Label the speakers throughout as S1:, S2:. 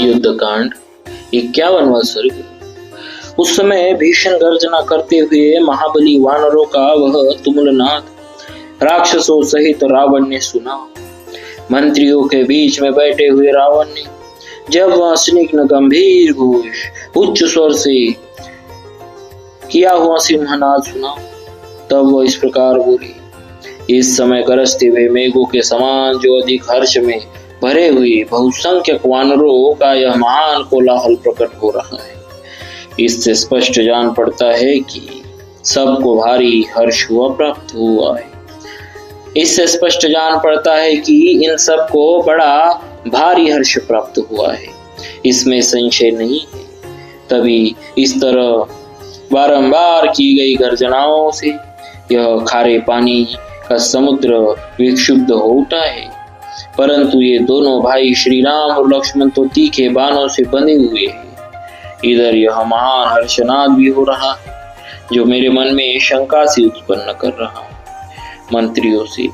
S1: युद्धकांड 51वां सर्ग। उस समय भीषण गर्जना करते हुए महाबली वानरों का वह तुमुलनाद राक्षसों सहित रावण ने सुना। मंत्रियों के बीच में बैठे हुए रावण ने जब वह स्निग्ध गंभीर घोष उच्च स्वर से किया हुआ सिंहनाद सुना, तब वह इस प्रकार बोली। इस समय गरजते हुए मेघों के समान जो अधिक हर्ष में भरे हुए बहुसंख्यक वानरों का यह महान कोलाहल प्रकट हो रहा है, इससे स्पष्ट जान पड़ता है कि सबको भारी हर्ष प्राप्त हुआ है। इससे स्पष्ट जान पड़ता है कि इन सबको बड़ा भारी हर्ष प्राप्त हुआ है, इसमें संशय नहीं है। तभी इस तरह बारंबार की गई गर्जनाओं से यह खारे पानी का समुद्र विक्षुब्ध हो उठा है, परंतु ये दोनों भाई श्री राम और लक्ष्मण तो तीखे बाणों से बंधे हुए हैं। इधर यह महान हर्षनाद भी हो रहा है जो मेरे मन में शंका से उत्पन्न कर रहा है। मंत्रियों से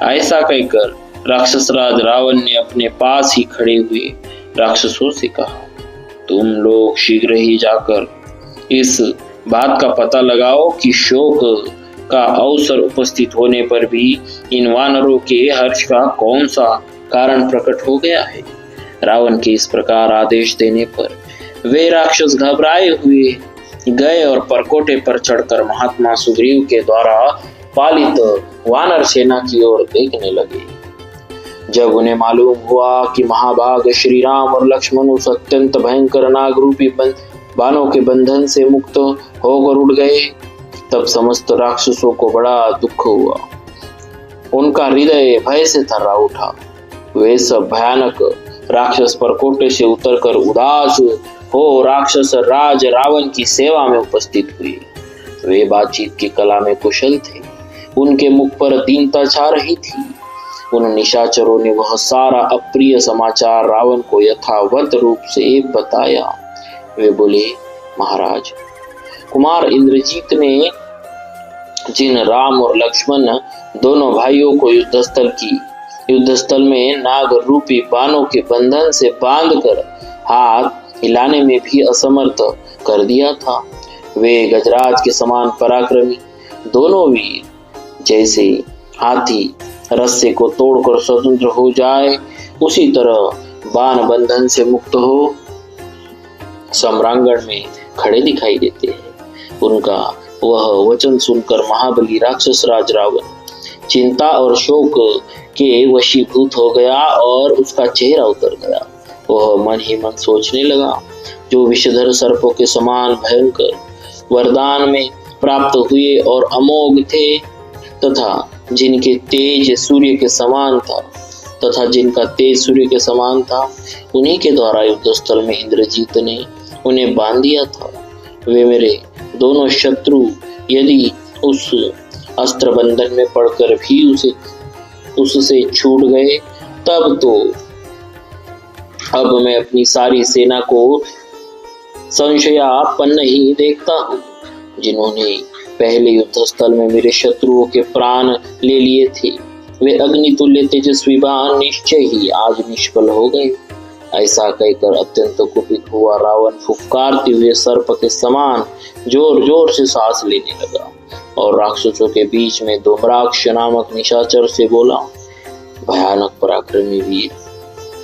S1: ऐसा कहकर राक्षस राज रावण ने अपने पास ही खड़े हुए राक्षसों से कहा, तुम लोग शीघ्र ही जाकर इस बात का पता लगाओ कि शोक का अवसर उपस्थित होने पर भी इन वानरों के हर्ष का कौन सा कारण प्रकट हो गया है। रावण के इस प्रकार आदेश देने पर वे राक्षस घबराए हुए गए और परकोटे पर चढ़कर महात्मा सुग्रीव के द्वारा पालित वानर सेना की ओर देखने लगे। जब उन्हें मालूम हुआ कि महाभाग श्री राम और लक्ष्मण उस अत्यंत भयंकर नाग रूपी बाणों के बंधन से मुक्त होकर उड़ गए, तब समस्त राक्षसों को बड़ा दुख हुआ। उनका हृदय भय से थर्रा उठा। वे सब भयानक राक्षस परकोटे से उतरकर उदास हो राक्षस राज रावण की सेवा में उपस्थित हुए। वे बातचीत की कला में कुशल थे, उनके मुख पर दीनता छा रही थी। उन निशाचरों ने वह सारा अप्रिय समाचार रावण को यथावत रूप से बताया। वे बोले, महाराज, कुमार इंद्रजीत ने जिन राम और लक्ष्मण दोनों भाइयों को युद्धस्थल में नाग रूपी बाणों के बंधन से बांधकर हाथ हिलाने में भी असमर्थ कर दिया था, वे गजराज के समान पराक्रमी दोनों वीर जैसे हाथी रस्से को तोड़कर स्वतंत्र हो जाए, उसी तरह बाण बंधन से मुक्त हो सम्रांगण में खड़े दिखाई देते हैं। उनका वह वचन सुनकर महाबली राक्षस राज रावण चिंता और शोक के वशीभूत हो गया और उसका चेहरा उतर गया। वह मन ही मन सोचने लगा, जो विषधर सर्पों के समान भयंकर वरदान में प्राप्त हुए और अमोघ थे तथा जिनका तेज सूर्य के समान था, उन्हीं के द्वारा युद्धस्थल में इंद्रजीत ने उन्हें बांध दिया था। वे मेरे दोनों शत्रु यदि उस अस्त्र बंधन में पड़कर भी उससे छूट गए, तब तो अब मैं अपनी सारी सेना को संशयापन्न ही देखता हूँ। जिन्होंने पहले युद्धस्थल में मेरे शत्रुओं के प्राण ले लिए थे, वे अग्नितुल्य तेजस्वी बाण निश्चय ही आज निष्फल हो गए। ऐसा कहकर अत्यंत कुपित हुआ रावण फुफकारते हुए सर्प के समान जोर जोर से सांस लेने लगा और राक्षसों के बीच में धूम्राक्ष नामक निशाचर से बोला, भयानक पराक्रमी वीर,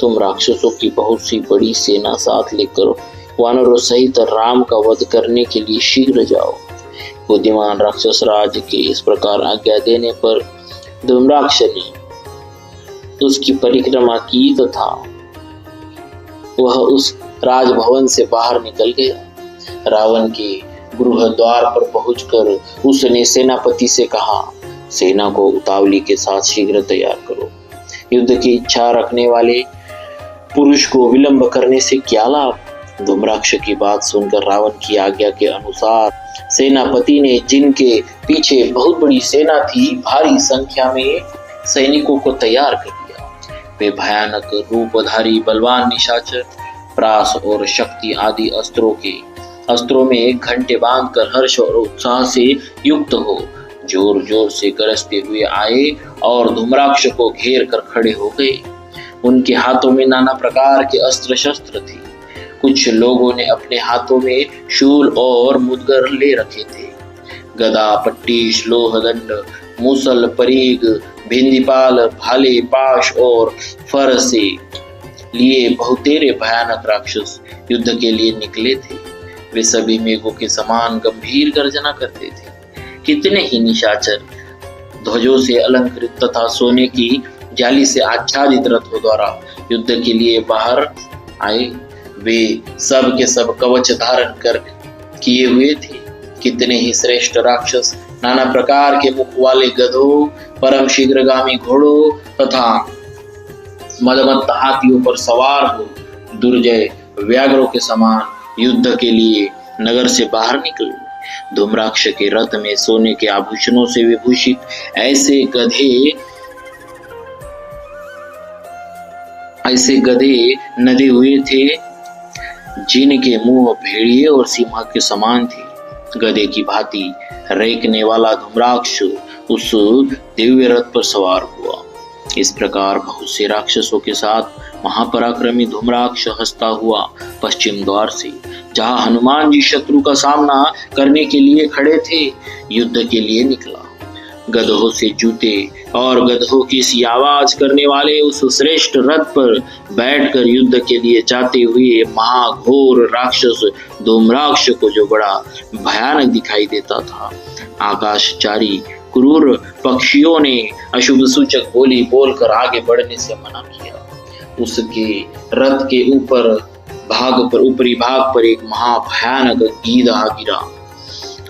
S1: तुम राक्षसों की बहुत सी बड़ी सेना साथ लेकर वानरों सहित राम का वध करने के लिए शीघ्र जाओ। बुद्धिमान राक्षस राज के इस प्रकार आज्ञा देने पर धूम्राक्ष ने उसकी परिक्रमा की तथा वह उस राजभवन से बाहर निकल गया। रावण के गृह द्वार पर पहुंचकर उसने सेनापति से कहा, सेना को उतावली के साथ शीघ्र तैयार करो। युद्ध की इच्छा रखने वाले पुरुष को विलंब करने से क्या लाभ। धूम्राक्ष की बात सुनकर रावण की आज्ञा के अनुसार सेनापति ने, जिनके पीछे बहुत बड़ी सेना थी, भारी संख्या में सैनिकों को तैयार कर दिया। वे भयानक रूपधारी बलवान निशाचर प्रास और शक्ति आदि अस्त्रों में एक घंटे बांधकर हर्ष और उत्साह से युक्त हो जोर जोर से गरजते हुए आए और धूम्राक्ष को घेर कर खड़े हो गए। उनके हाथों में नाना प्रकार के अस्त्र शस्त्र थे। कुछ लोगों ने अपने हाथों में शूल और मुदगर ले रखे थे। गदा, पट्टीश, लोहदंड, मूसल, परीग, भिंदीपाल, भाले, पाश और फरसे लिए बहुतेरे भयानक राक्षस युद्ध के लिए निकले थे। वे सभी मेघों के समान गंभीर गर्जना करते थे। कितने ही निशाचर ध्वजों से अलंकृत तथा सोने की जाली से आच्छादित रथों द्वारा युद्ध के लिए बाहर आए। वे सब के सब कवच धारण कर किए हुए थे। कितने ही श्रेष्ठ राक्षस नाना प्रकार के मुख वाले गधों, परम शीघ्रगामी घोड़ों तथा मदमत्त हाथियों पर सवार हो दुर्जय व्याघ्रों के समान युद्ध के लिए नगर से बाहर निकले। धूम्राक्ष के रथ में सोने के आभूषणों से विभूषित ऐसे गधे नदे हुए थे जिनके मुंह भेड़िए और सिंह के समान थे। गधे की भांति रेंकने वाला धूम्राक्ष उस दिव्य रथ पर सवार हुआ। इस प्रकार बहुत से राक्षसों के साथ महापराक्रमी धूम्राक्ष हंसता हुआ पश्चिम द्वार से, जहां हनुमान जी शत्रु का सामना करने के लिए खड़े थे, युद्ध के लिए निकला। गधों से जूते और गधों की सी आवाज करने वाले उस श्रेष्ठ रथ पर बैठकर युद्ध के लिए जाते हुए महाघोर राक्षस धूम्राक्ष को जो बड़ा भयानक दिखाई देता था, आकाशचारी क्रूर पक्षियों ने अशुभ सूचक बोली बोलकर आगे बढ़ने से मना किया। उसके रथ के ऊपरी भाग पर एक महाभयानक गीदड़ गिरा।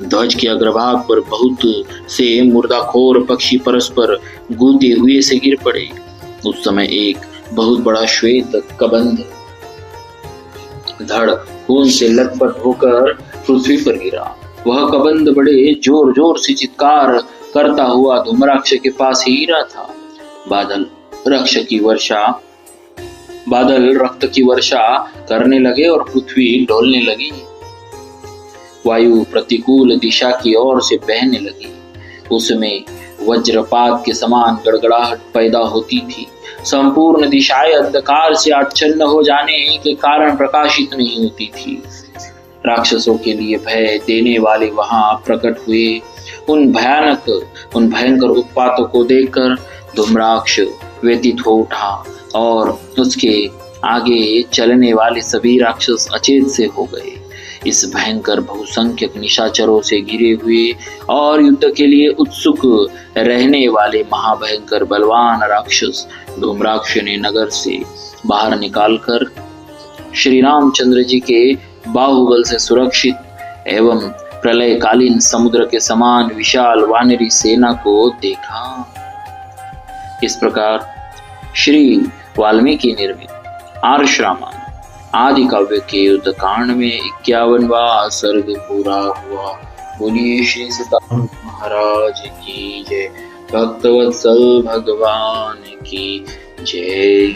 S1: ध्वज के अग्रभाग पर बहुत से मुर्दाखोर पक्षी परस्पर गूंते हुए से गिर पड़े। उस समय एक बहुत बड़ा श्वेत कबंध धड़ खून से लथपथ होकर पृथ्वी पर गिरा। वह कबंध बड़े जोर जोर से चित्कार करता हुआ धूम्राक्ष के पास ही गिरा था। बादल रक्त की वर्षा करने लगे और पृथ्वी डोलने लगी। वायु प्रतिकूल दिशा की ओर से बहने लगी। उसमें वज्रपात के समान गड़गड़ाहट पैदा होती थी। संपूर्ण दिशाएं अंधकार से आच्छन्न हो जाने के कारण प्रकाशित नहीं होती थी। राक्षसों के लिए भय देने वाले वहां प्रकट हुए। उन भयंकर उत्पातों को देखकर धूम्राक्ष व्यतीत हो उठा और उसके आगे चलने वाले सभी राक्षस अचेत से हो गए। इस भयंकर बहुसंख्यक निशाचरों से घिरे हुए और युद्ध के लिए उत्सुक रहने वाले महाभयंकर बलवान राक्षस धूम्राक्ष ने नगर से बाहर निकालकर श्री रामचंद्र जी के बाहुबल से सुरक्षित एवं प्रलयकालीन समुद्र के समान विशाल वानरी सेना को देखा। इस प्रकार श्री वाल्मीकि निर्मित आर्ष रामायण आदि काव्य के युद्ध कांड में 51वां सर्ग पूरा हुआ। बोलिए श्री सीताराम महाराज की जय। भक्तवत्सल भगवान की जय।